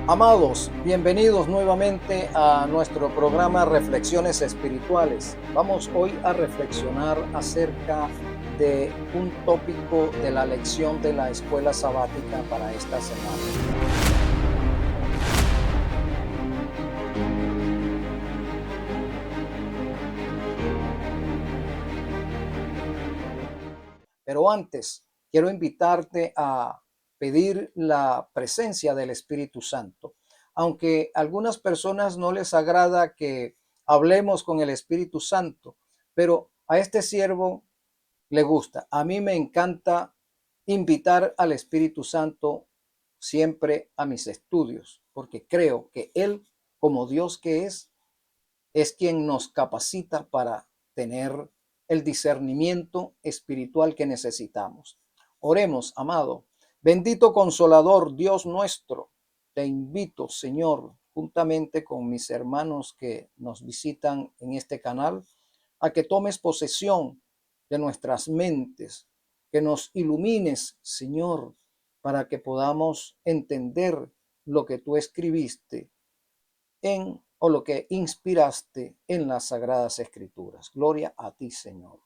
Amados, bienvenidos nuevamente a nuestro programa Reflexiones Espirituales. Vamos hoy a reflexionar acerca de un tópico de la lección de la escuela sabática para esta semana. Pero antes, quiero invitarte a pedir la presencia del Espíritu Santo. Aunque a algunas personas no les agrada que hablemos con el Espíritu Santo, pero a este siervo le gusta. A mí me encanta invitar al Espíritu Santo siempre a mis estudios, porque creo que Él, como Dios que es quien nos capacita para tener el discernimiento espiritual que necesitamos. Oremos, amado. Bendito Consolador, Dios nuestro, te invito, Señor, juntamente con mis hermanos que nos visitan en este canal, a que tomes posesión de nuestras mentes, que nos ilumines, Señor, para que podamos entender lo que tú escribiste o lo que inspiraste en las Sagradas Escrituras. Gloria a ti, Señor.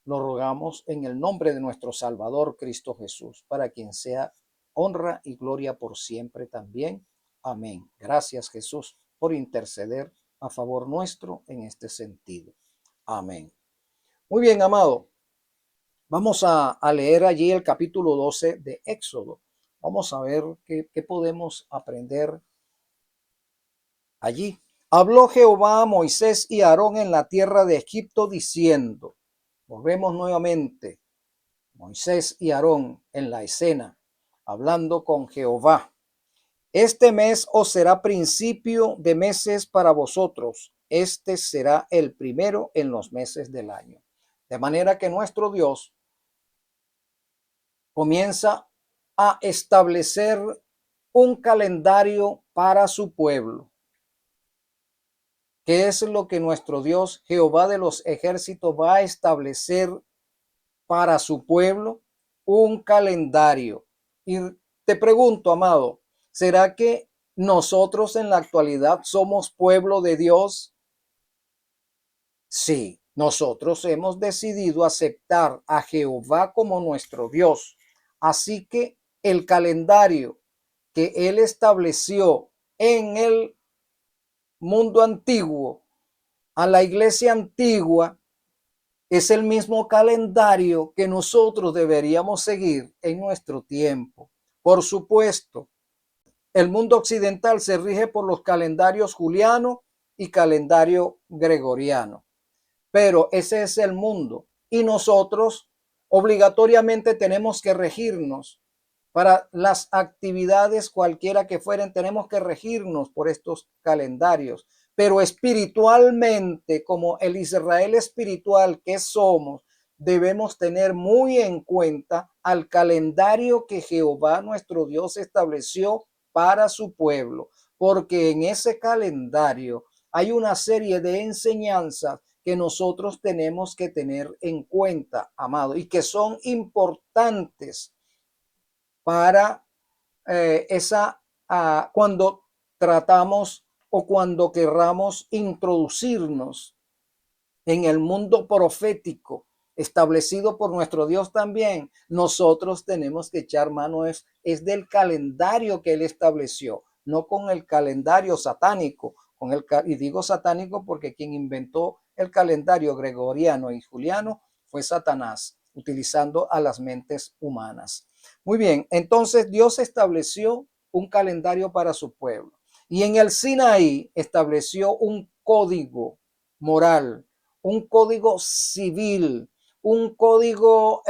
Lo rogamos en el nombre de nuestro Salvador Cristo Jesús, para quien sea honra y gloria por siempre también. Amén. Gracias, Jesús, por interceder a favor nuestro en este sentido. Amén. Muy bien, amado. Vamos a leer allí el capítulo 12 de Éxodo. Vamos a ver qué podemos aprender allí. Habló Jehová a Moisés y a Aarón en la tierra de Egipto diciendo, volvemos nuevamente, Moisés y Aarón en la escena, hablando con Jehová. Este mes os será principio de meses para vosotros. Este será el primero en los meses del año. De manera que nuestro Dios comienza a establecer un calendario para su pueblo. ¿Qué es lo que nuestro Dios, Jehová de los ejércitos, va a establecer para su pueblo? Un calendario. Y te pregunto, amado, ¿será que nosotros en la actualidad somos pueblo de Dios? Sí, nosotros hemos decidido aceptar a Jehová como nuestro Dios. Así que el calendario que Él estableció en el mundo antiguo, a la iglesia antigua, es el mismo calendario que nosotros deberíamos seguir en nuestro tiempo. Por supuesto, el mundo occidental se rige por los calendarios juliano y calendario gregoriano, pero ese es el mundo y nosotros obligatoriamente tenemos que regirnos para las actividades cualquiera que fueren, tenemos que regirnos por estos calendarios, pero espiritualmente, como el Israel espiritual que somos, debemos tener muy en cuenta al calendario que Jehová nuestro Dios estableció para su pueblo, porque en ese calendario hay una serie de enseñanzas que nosotros tenemos que tener en cuenta, amado, y que son importantes para cuando tratamos o cuando querramos introducirnos en el mundo profético establecido por nuestro Dios también. Nosotros tenemos que echar mano es del calendario que Él estableció, no con el calendario satánico. Y digo satánico porque quien inventó el calendario gregoriano y juliano fue Satanás, utilizando a las mentes humanas. Muy bien, entonces Dios estableció un calendario para su pueblo y en el Sinaí estableció un código moral, un código civil, un código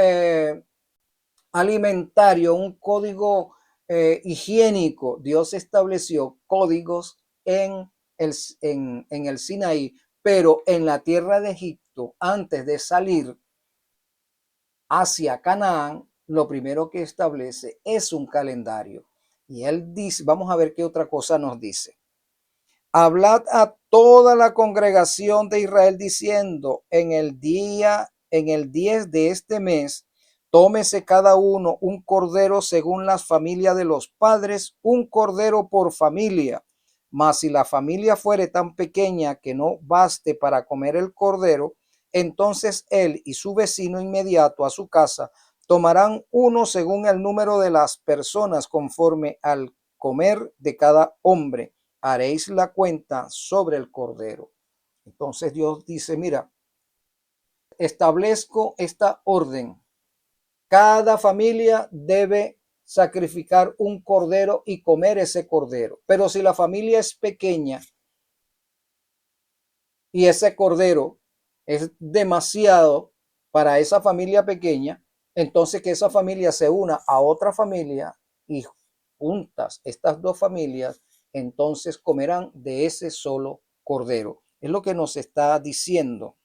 alimentario, un código higiénico. Dios estableció códigos en el Sinaí, pero en la tierra de Egipto, antes de salir hacia Canaán, lo primero que establece es un calendario. Y él dice, vamos a ver qué otra cosa nos dice. Hablad a toda la congregación de Israel diciendo, en el 10 de este mes Tómese cada uno un cordero según las familias de los padres, un cordero por familia. Mas si la familia fuere tan pequeña que no baste para comer el cordero, entonces él y su vecino inmediato a su casa tomarán uno según el número de las personas conforme al comer de cada hombre. Haréis la cuenta sobre el cordero. Entonces Dios dice, mira, establezco esta orden. Cada familia debe sacrificar un cordero y comer ese cordero. Pero si la familia es pequeña y ese cordero es demasiado para esa familia pequeña, entonces que esa familia se una a otra familia y juntas estas dos familias, entonces comerán de ese solo cordero. Es lo que nos está diciendo.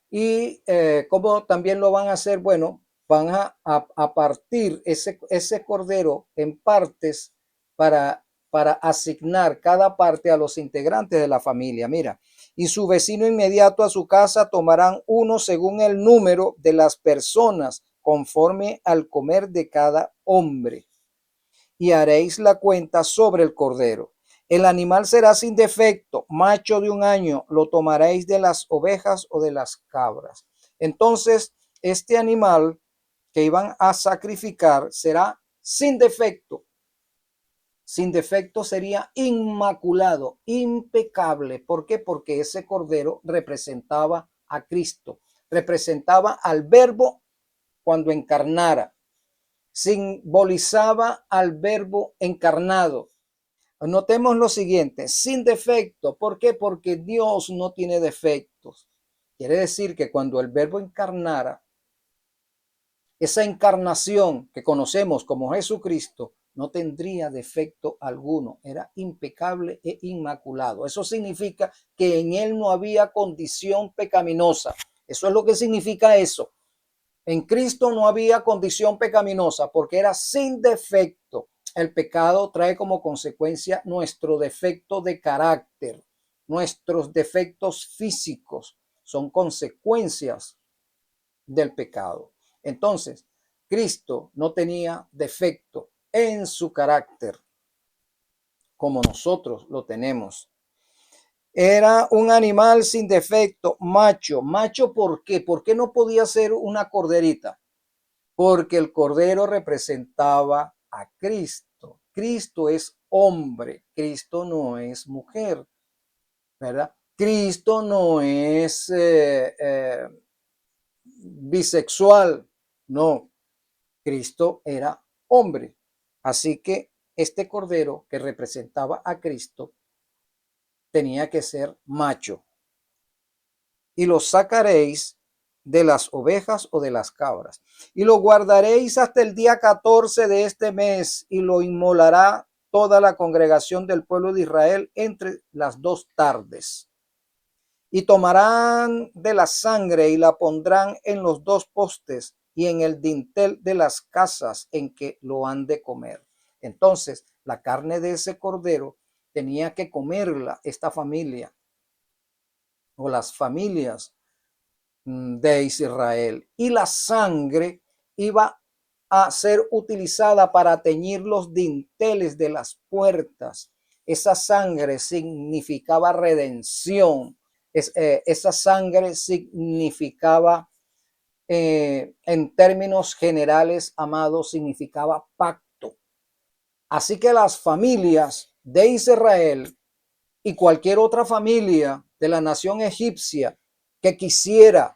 Y cómo también lo van a hacer, bueno, van a partir ese cordero en partes para asignar cada parte a los integrantes de la familia. Mira, y su vecino inmediato a su casa tomarán uno según el número de las personas, conforme al comer de cada hombre, y haréis la cuenta sobre el cordero. El animal será sin defecto, macho de 1 año, lo tomaréis de las ovejas o de las cabras. Entonces, este animal que iban a sacrificar será sin defecto. Sin defecto sería inmaculado, impecable. ¿Por qué? Porque ese cordero representaba a Cristo, representaba al Verbo cuando encarnara, simbolizaba al Verbo encarnado. Notemos lo siguiente, sin defecto. ¿Por qué? Porque Dios no tiene defectos. Quiere decir que cuando el Verbo encarnara, esa encarnación que conocemos como Jesucristo no tendría defecto alguno, era impecable e inmaculado. Eso significa que en él no había condición pecaminosa. Eso es lo que significa eso. En Cristo no había condición pecaminosa porque era sin defecto. El pecado trae como consecuencia nuestro defecto de carácter, nuestros defectos físicos son consecuencias del pecado. Entonces, Cristo no tenía defecto en su carácter como nosotros lo tenemos. Era un animal sin defecto, macho. ¿Macho por qué? ¿Por qué no podía ser una corderita? Porque el cordero representaba a Cristo. Cristo es hombre, Cristo no es mujer, ¿verdad? Cristo no es bisexual, no, Cristo era hombre. Así que este cordero que representaba a Cristo tenía que ser macho. Y lo sacaréis de las ovejas o de las cabras, y lo guardaréis hasta el día 14 de este mes, y lo inmolará toda la congregación del pueblo de Israel entre las 2 tardes. Y tomarán de la sangre y la pondrán en los 2 postes y en el dintel de las casas en que lo han de comer. Entonces, la carne de ese cordero tenía que comerla esta familia o las familias de Israel, y la sangre iba a ser utilizada para teñir los dinteles de las puertas. Esa sangre significaba redención. Esa sangre significaba, en términos generales, amados, significaba pacto. Así que las familias de Israel y cualquier otra familia de la nación egipcia que quisiera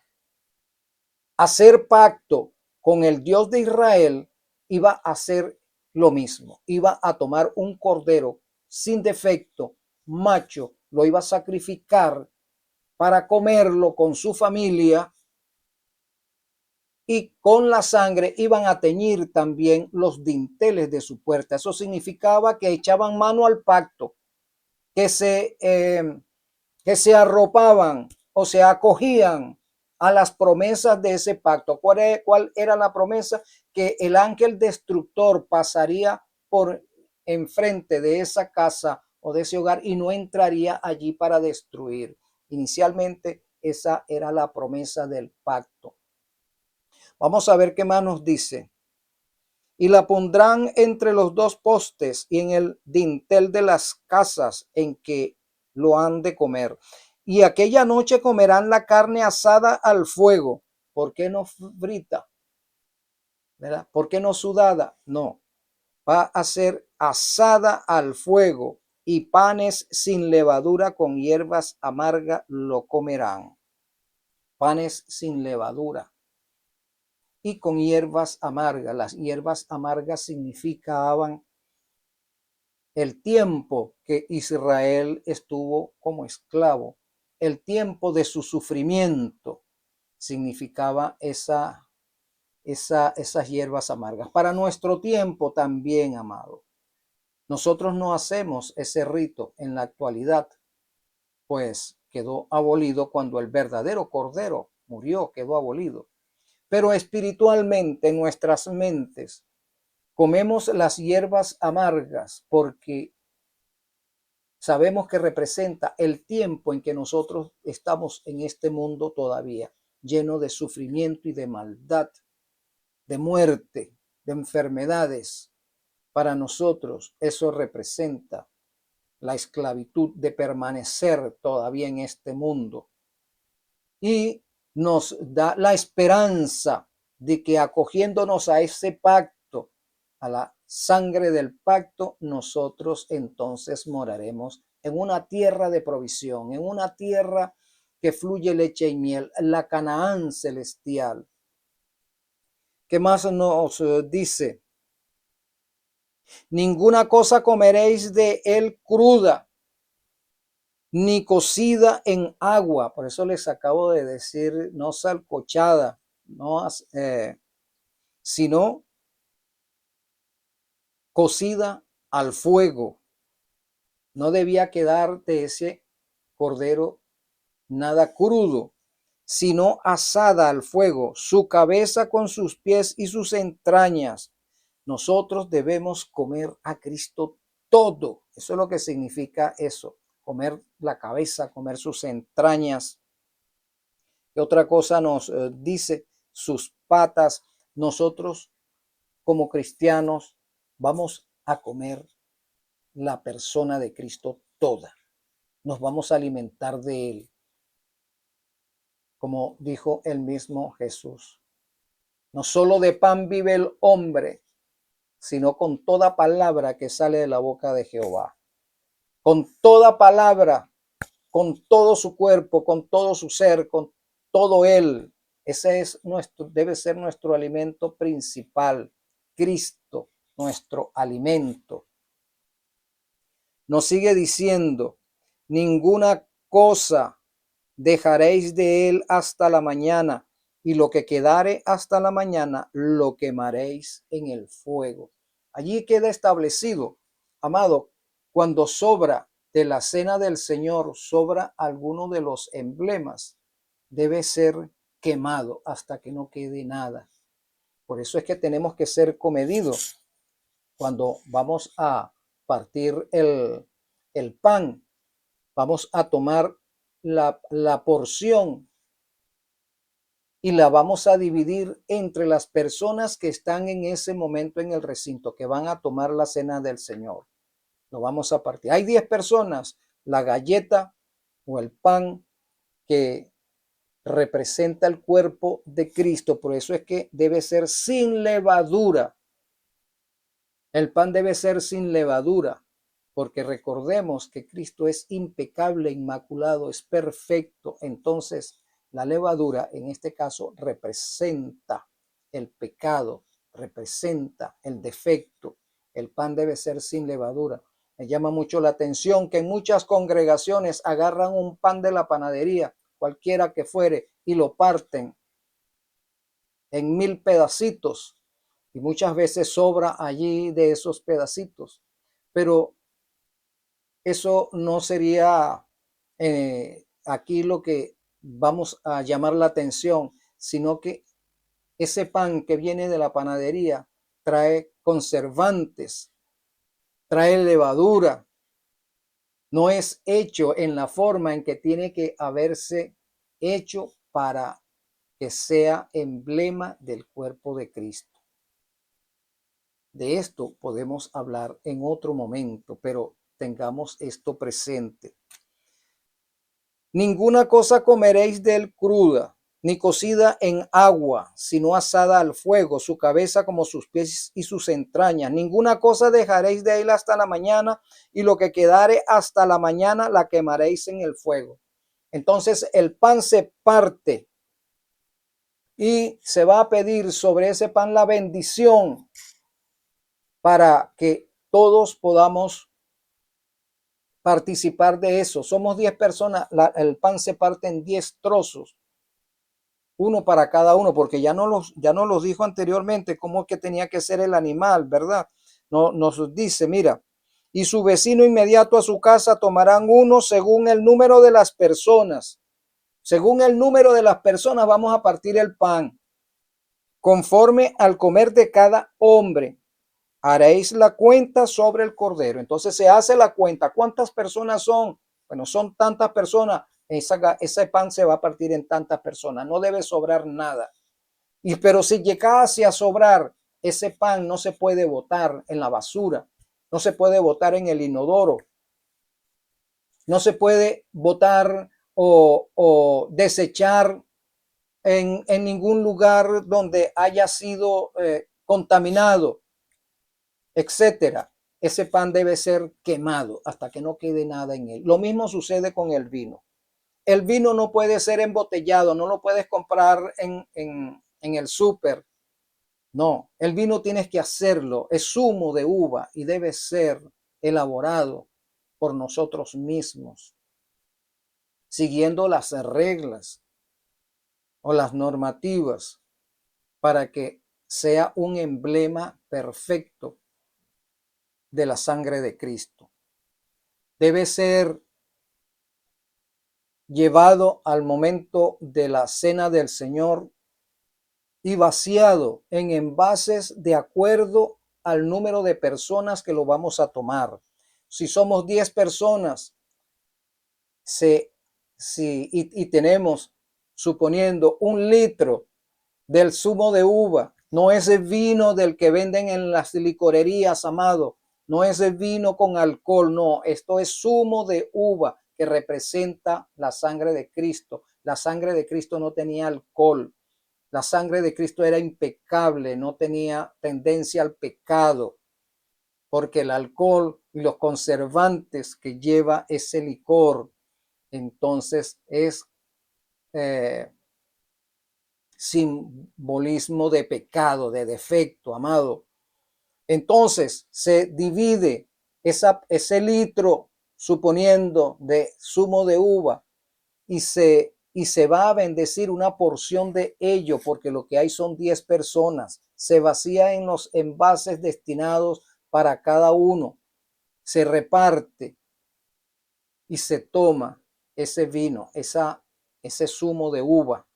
hacer pacto con el Dios de Israel, iba a hacer lo mismo. Iba a tomar un cordero sin defecto, macho, lo iba a sacrificar para comerlo con su familia, y con la sangre iban a teñir también los dinteles de su puerta. Eso significaba que echaban mano al pacto, que se arropaban o se acogían a las promesas de ese pacto. ¿Cuál era la promesa? Que el ángel destructor pasaría por enfrente de esa casa o de ese hogar y no entraría allí para destruir. Inicialmente esa era la promesa del pacto. Vamos a ver qué más nos dice. Y la pondrán entre los dos postes y en el dintel de las casas en que lo han de comer. Y aquella noche comerán la carne asada al fuego. ¿Por qué no frita? ¿Verdad? ¿Por qué no sudada? No, va a ser asada al fuego, y panes sin levadura con hierbas amargas lo comerán. Panes sin levadura y con hierbas amargas. Las hierbas amargas significaban el tiempo que Israel estuvo como esclavo, el tiempo de su sufrimiento, significaba esas hierbas amargas. Para nuestro tiempo también, amado. Nosotros no hacemos ese rito en la actualidad, pues quedó abolido cuando el verdadero Cordero murió, quedó abolido. Pero espiritualmente en nuestras mentes comemos las hierbas amargas porque sabemos que representa el tiempo en que nosotros estamos en este mundo todavía, lleno de sufrimiento y de maldad, de muerte, de enfermedades. Para nosotros eso representa la esclavitud de permanecer todavía en este mundo, y nos da la esperanza de que acogiéndonos a ese pacto, a la sangre del pacto, nosotros entonces moraremos en una tierra de provisión, en una tierra que fluye leche y miel, la Canaán celestial. ¿Qué más nos dice? Ninguna cosa comeréis de él cruda, ni cocida en agua. Por eso les acabo de decir, no salcochada, no, sino cocida al fuego. No debía quedar de ese cordero nada crudo, sino asada al fuego, su cabeza con sus pies y sus entrañas. Nosotros debemos comer a Cristo todo. Eso es lo que significa eso, comer la cabeza, comer sus entrañas. ¿Qué otra cosa nos dice? Sus patas. Nosotros como cristianos vamos a comer la persona de Cristo toda. Nos vamos a alimentar de él. Como dijo el mismo Jesús. No solo de pan vive el hombre, sino con toda palabra que sale de la boca de Jehová. Con toda palabra, con todo su cuerpo, con todo su ser, con todo él. Ese es debe ser nuestro alimento principal. Cristo, nuestro alimento. Nos sigue diciendo, ninguna cosa dejaréis de él hasta la mañana, y lo que quedare hasta la mañana lo quemaréis en el fuego. Allí queda establecido, amado, cuando sobra de la cena del Señor, sobra alguno de los emblemas, debe ser quemado hasta que no quede nada. Por eso es que tenemos que ser comedidos cuando vamos a partir el pan. Vamos a tomar la porción y la vamos a dividir entre las personas que están en ese momento en el recinto, que van a tomar la cena del Señor. Lo vamos a partir. Hay 10 personas, la galleta o el pan que representa el cuerpo de Cristo. Por eso es que debe ser sin levadura. El pan debe ser sin levadura, porque recordemos que Cristo es impecable, inmaculado, es perfecto. Entonces, la levadura en este caso representa el pecado, representa el defecto. El pan debe ser sin levadura. Me llama mucho la atención que en muchas congregaciones agarran un pan de la panadería, cualquiera que fuere, y lo parten en 1000 pedacitos. Y muchas veces sobra allí de esos pedacitos. Pero eso no sería aquí lo que vamos a llamar la atención, sino que ese pan que viene de la panadería trae conservantes, trae levadura, no es hecho en la forma en que tiene que haberse hecho para que sea emblema del cuerpo de Cristo. De esto podemos hablar en otro momento, pero tengamos esto presente. Ninguna cosa comeréis de él cruda, ni cocida en agua, sino asada al fuego, su cabeza como sus pies y sus entrañas. Ninguna cosa dejaréis de él hasta la mañana, y lo que quedare hasta la mañana la quemaréis en el fuego. Entonces el pan se parte y se va a pedir sobre ese pan la bendición para que todos podamos participar de eso. Somos 10 personas, el pan se parte en 10 trozos, uno para cada uno, porque ya no los dijo anteriormente cómo que tenía que ser el animal, ¿verdad? No, nos dice, mira, y su vecino inmediato a su casa tomarán uno según el número de las personas. Según el número de las personas vamos a partir el pan, conforme al comer de cada hombre. Haréis la cuenta sobre el cordero. Entonces se hace la cuenta. ¿Cuántas personas son? Bueno, son tantas personas. Ese pan se va a partir en tantas personas. No debe sobrar nada. Pero si llegase a sobrar, ese pan no se puede botar en la basura. No se puede botar en el inodoro. No se puede botar o desechar en ningún lugar donde haya sido contaminado, etcétera. Ese pan debe ser quemado hasta que no quede nada en él. Lo mismo sucede con el vino. El vino no puede ser embotellado, no lo puedes comprar en el súper. No, el vino tienes que hacerlo. Es zumo de uva y debe ser elaborado por nosotros mismos, siguiendo las reglas o las normativas para que sea un emblema perfecto de la sangre de Cristo. Debe ser llevado al momento de la cena del Señor y vaciado en envases de acuerdo al número de personas que lo vamos a tomar. Si somos 10 personas y tenemos, suponiendo, 1 litro del zumo de uva, no es el vino del que venden en las licorerías, amado, no es el vino con alcohol, no, esto es zumo de uva que representa la sangre de Cristo. La sangre de Cristo no tenía alcohol, la sangre de Cristo era impecable, no tenía tendencia al pecado, porque el alcohol y los conservantes que lleva ese licor, entonces es simbolismo de pecado, de defecto, amado. Entonces se divide ese litro, suponiendo, de zumo de uva, y se va a bendecir una porción de ello, porque lo que hay son 10 personas. Se vacía en los envases destinados para cada uno, se reparte y se toma ese vino, ese zumo de uva.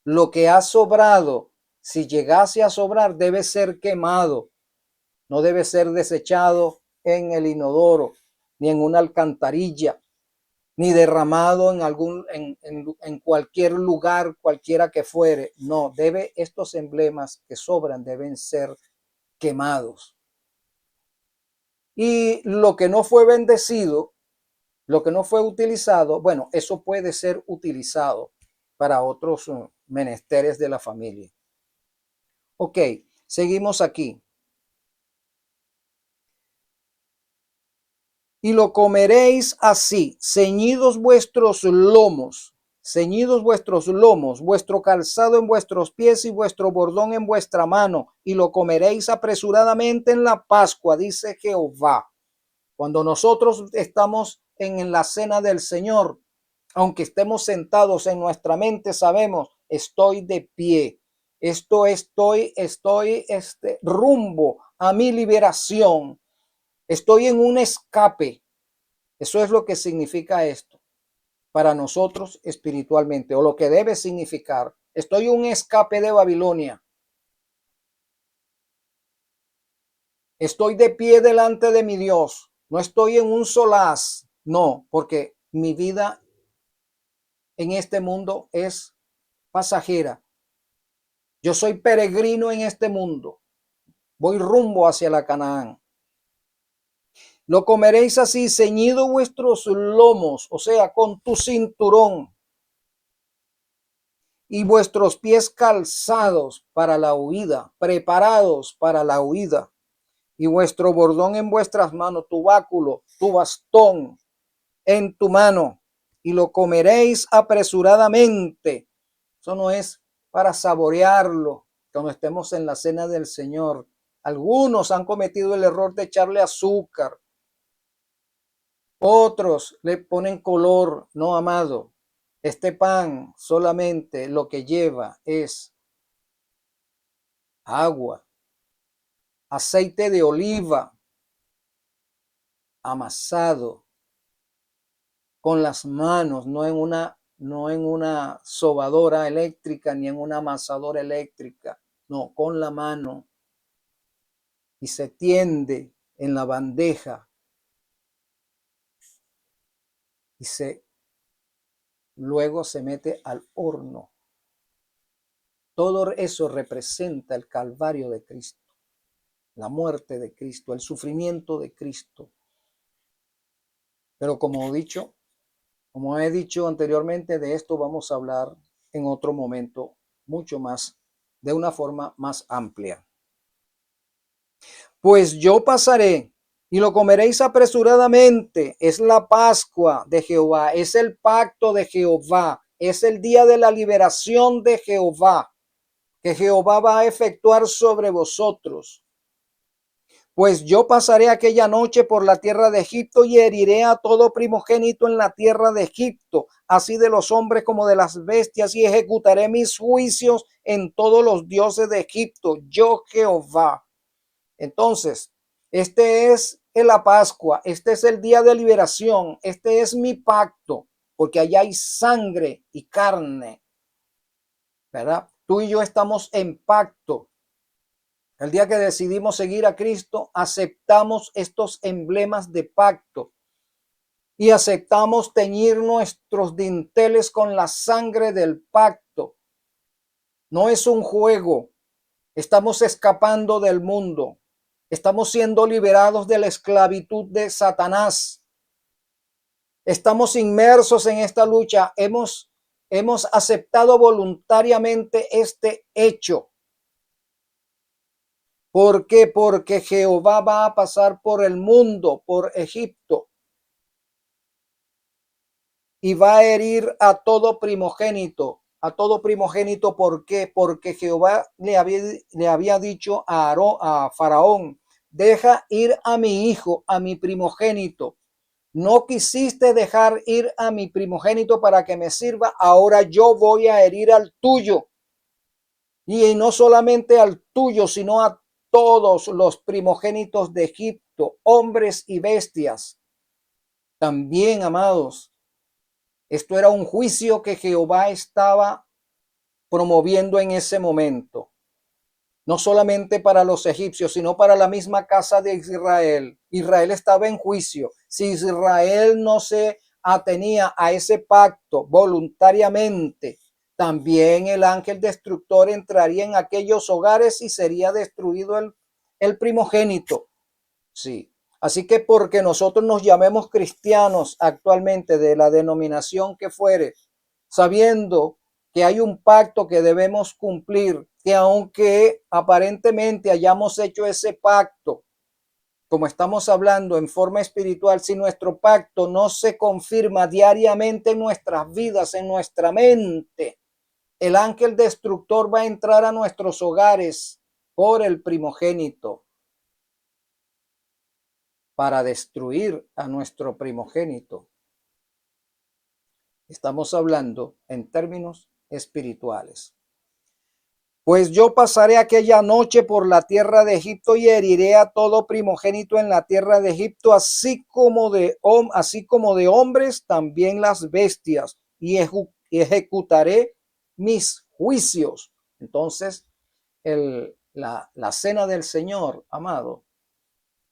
Lo que ha sobrado, si llegase a sobrar, debe ser quemado, no debe ser desechado en el inodoro, ni en una alcantarilla, ni derramado en cualquier lugar, cualquiera que fuere. No, estos emblemas que sobran deben ser quemados. Y lo que no fue bendecido, lo que no fue utilizado, bueno, eso puede ser utilizado para otros menesteres de la familia. Ok, seguimos aquí. Y lo comeréis así, ceñidos vuestros lomos, vuestro calzado en vuestros pies y vuestro bordón en vuestra mano, y lo comeréis apresuradamente en la Pascua, dice Jehová. Cuando nosotros estamos en la cena del Señor, aunque estemos sentados en nuestra mente, sabemos, estoy de pie. Estoy rumbo a mi liberación. Estoy en un escape. Eso es lo que significa esto para nosotros espiritualmente, o lo que debe significar. Estoy en un escape de Babilonia. Estoy de pie delante de mi Dios. No estoy en un solaz. No, porque mi vida en este mundo es pasajera. Yo soy peregrino en este mundo. Voy rumbo hacia la Canaán. Lo comeréis así, ceñido vuestros lomos, o sea, con tu cinturón, y vuestros pies calzados para la huida, preparados para la huida, y vuestro bordón en vuestras manos, tu báculo, tu bastón en tu mano, y lo comeréis apresuradamente. Eso no es para saborearlo cuando estemos en la cena del Señor. Algunos han cometido el error de echarle azúcar. Otros le ponen color. No, amado. Este pan solamente lo que lleva es agua, aceite de oliva amasado con las manos, no en una sobadora eléctrica ni en una amasadora eléctrica, no, con la mano, y se tiende en la bandeja y luego se mete al horno. Todo eso representa el calvario de Cristo, la muerte de Cristo, el sufrimiento de Cristo. Pero como he dicho anteriormente, de esto vamos a hablar en otro momento, mucho más, de una forma más amplia. Pues yo pasaré y lo comeréis apresuradamente. Es la Pascua de Jehová, es el pacto de Jehová, es el día de la liberación de Jehová, que Jehová va a efectuar sobre vosotros. Pues yo pasaré aquella noche por la tierra de Egipto y heriré a todo primogénito en la tierra de Egipto, así de los hombres como de las bestias, y ejecutaré mis juicios en todos los dioses de Egipto, yo Jehová. Entonces, este es la Pascua, este es el día de liberación, este es mi pacto, porque allá hay sangre y carne, ¿verdad? Tú y yo estamos en pacto. El día que decidimos seguir a Cristo, aceptamos estos emblemas de pacto y aceptamos teñir nuestros dinteles con la sangre del pacto. No es un juego, estamos escapando del mundo, estamos siendo liberados de la esclavitud de Satanás. Estamos inmersos en esta lucha, hemos aceptado voluntariamente este hecho. ¿Por qué? Porque Jehová va a pasar por el mundo, por Egipto, y va a herir a todo primogénito. A todo primogénito, ¿por qué? Porque Jehová le había dicho a Faraón, deja ir a mi hijo, a mi primogénito. No quisiste dejar ir a mi primogénito para que me sirva, ahora yo voy a herir al tuyo. Y no solamente al tuyo, sino a todos los primogénitos de Egipto, hombres y bestias. También, amados, esto era un juicio que Jehová estaba promoviendo en ese momento. No solamente para los egipcios, sino para la misma casa de Israel. Israel estaba en juicio. Si Israel no se atenía a ese pacto voluntariamente, también el ángel destructor entraría en aquellos hogares y sería destruido el primogénito. Sí. Así que porque nosotros nos llamemos cristianos actualmente de la denominación que fuere, sabiendo que hay un pacto que debemos cumplir, que aunque aparentemente hayamos hecho ese pacto, como estamos hablando en forma espiritual, si nuestro pacto no se confirma diariamente en nuestras vidas, en nuestra mente, el ángel destructor va a entrar a nuestros hogares por el primogénito para destruir a nuestro primogénito. Estamos hablando en términos espirituales. Pues yo pasaré aquella noche por la tierra de Egipto y heriré a todo primogénito en la tierra de Egipto, así como de hombres, también las bestias, y ejecutaré mis juicios. Entonces, la cena del Señor, amado,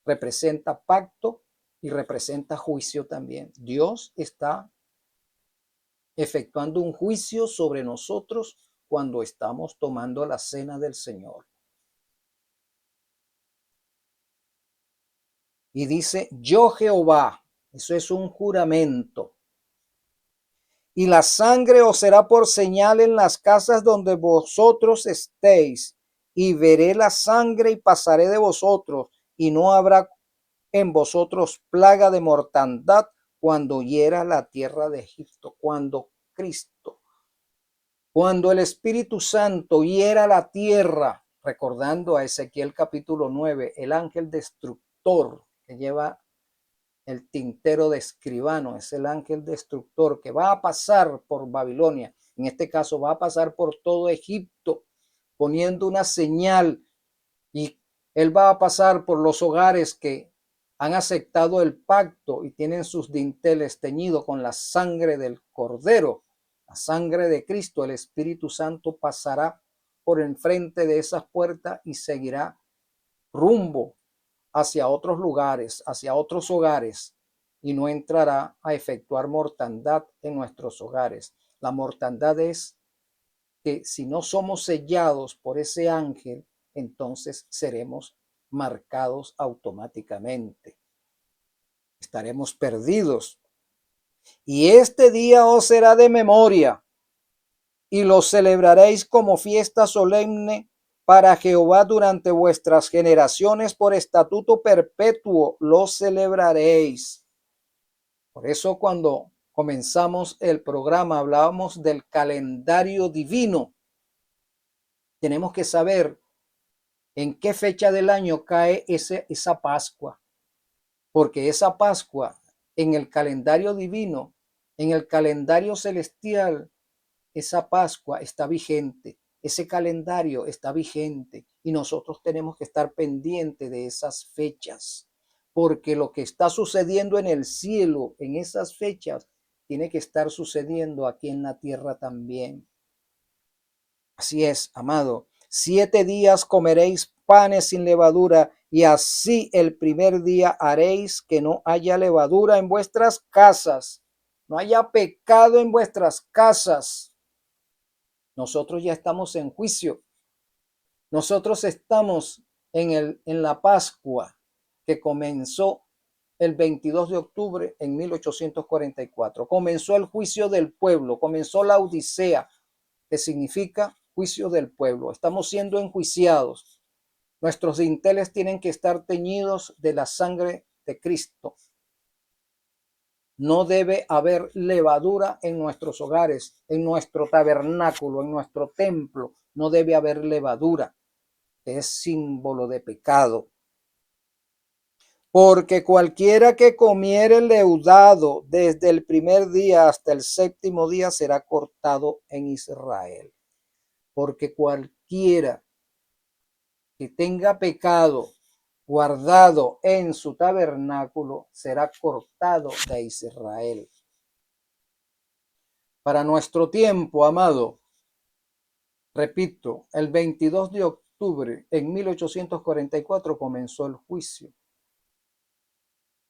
representa pacto y representa juicio también. Dios está efectuando un juicio sobre nosotros cuando estamos tomando la cena del Señor. Y dice, yo Jehová, eso es un juramento. Y la sangre os será por señal en las casas donde vosotros estéis. Y veré la sangre y pasaré de vosotros, y no habrá en vosotros plaga de mortandad cuando hiera la tierra de Egipto. Cuando el Espíritu Santo hiera la tierra, recordando a Ezequiel capítulo 9, el ángel destructor que lleva el tintero de escribano, es el ángel destructor que va a pasar por Babilonia, en este caso va a pasar por todo Egipto, poniendo una señal, y él va a pasar por los hogares que han aceptado el pacto y tienen sus dinteles teñidos con la sangre del Cordero, la sangre de Cristo. El Espíritu Santo pasará por enfrente de esas puertas y seguirá rumbo hacia otros lugares, hacia otros hogares, y no entrará a efectuar mortandad en nuestros hogares. La mortandad es que si no somos sellados por ese ángel, entonces seremos marcados automáticamente. Estaremos perdidos. Y este día os será de memoria, y lo celebraréis como fiesta solemne para Jehová durante vuestras generaciones, por estatuto perpetuo lo celebraréis. Por eso cuando comenzamos el programa hablábamos del calendario divino. Tenemos que saber en qué fecha del año cae esa Pascua, porque esa Pascua en el calendario divino, en el calendario celestial, esa Pascua está vigente, ese calendario está vigente, y nosotros tenemos que estar pendientes de esas fechas, porque lo que está sucediendo en el cielo en esas fechas tiene que estar sucediendo aquí en la tierra también. Así es, amado. 7 días comeréis panes sin levadura, y así el primer día haréis que no haya levadura en vuestras casas, no haya pecado en vuestras casas. Nosotros ya estamos en juicio. Nosotros estamos en la Pascua que comenzó el 22 de octubre en 1844. Comenzó el juicio del pueblo, comenzó la Odisea, que significa juicio del pueblo. Estamos siendo enjuiciados. Nuestros dinteles tienen que estar teñidos de la sangre de Cristo. No debe haber levadura en nuestros hogares, en nuestro tabernáculo, en nuestro templo. No debe haber levadura, que es símbolo de pecado. Porque cualquiera que comiere leudado desde el primer día hasta el séptimo día será cortado en Israel. Porque cualquiera que tenga pecado guardado en su tabernáculo será cortado de Israel. Para nuestro tiempo, amado, repito, el 22 de octubre en 1844 comenzó el juicio.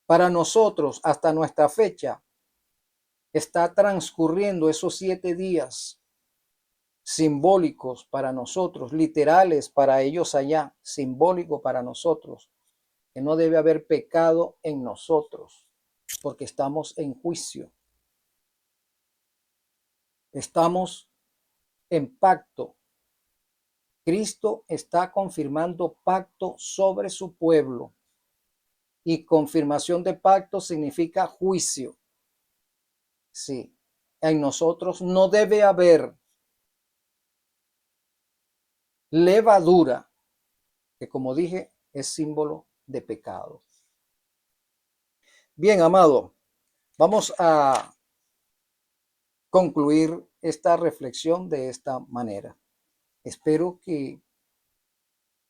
Para nosotros, hasta nuestra fecha, está transcurriendo esos 7 días simbólicos para nosotros, literales para ellos allá, simbólico para nosotros, que no debe haber pecado en nosotros, porque estamos en juicio. Estamos en pacto. Cristo está confirmando pacto sobre su pueblo, y confirmación de pacto significa juicio. Sí, en nosotros no debe haber levadura, que como dije es símbolo de pecado. Bien, amado, vamos a concluir esta reflexión de esta manera. Espero que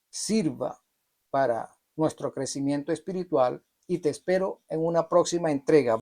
sirva para nuestro crecimiento espiritual, y te espero en una próxima entrega.